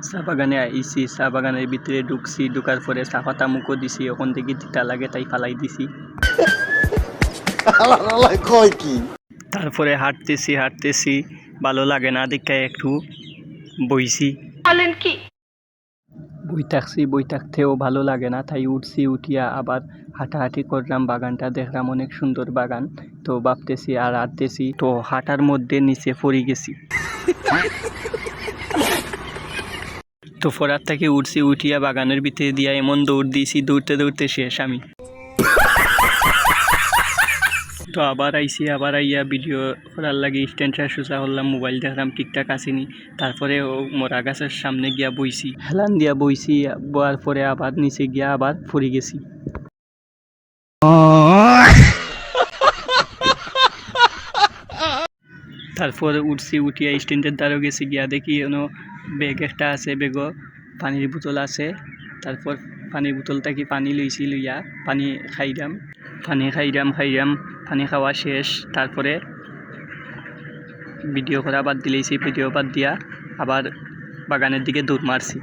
চা বাগানে আইছি, চা বাগানের ভিতরে ঢুকছি, ঢুকার পরে চা পাতা মুখও দিছি, ওখান থেকে তিতা লাগে তাই ফালাই দিছি। তারপরে হাঁটতেছি ভালো লাগে না দেখে একটু বইছি। বই থাকতেও ভালো লাগে না তাই উঠছি, উঠিয়া আবার হাঁটাহাঁটি করলাম, বাগানটা দেখলাম অনেক সুন্দর বাগান। তো ভাবতেছি আর হাঁটতেছি, তো হাঁটার মধ্যে নিচে পড়ে গেছি। তো ফোরার থেকে উঠছি, উঠিয়া বাগানের ভিতরে দিয়া এমন দৌড় দিয়েছি, দৌড়তে শেষ আমি। তো আবার আইয়া ভিডিও করার লাগে স্ট্যান্ডটা সোজা করলাম, মোবাইল দেখলাম ঠিকঠাক আসেনি। তারপরে মোরা গাছের সামনে গিয়া বইছি, হেলান দিয়া বইছি, বয়ার পরে আবার নিচে গিয়া আবার পড়ে গেছি। তারপর উঠছি, উঠিয়া স্ট্যান্ডের দ্বারা গেছি, গিয়া দেখি ব্যাগ একটা আছে, ব্যাগও পানির বোতল আছে। তারপর পানির বোতলটা কি পানি লইয়া পানি খাইলাম, পানি খাওয়া শেষ। তারপরে ভিডিও করা বাদ দিলেছি, ভিডিও বাদ দিয়া আবার বাগানের দিকে দৌড় মারছি।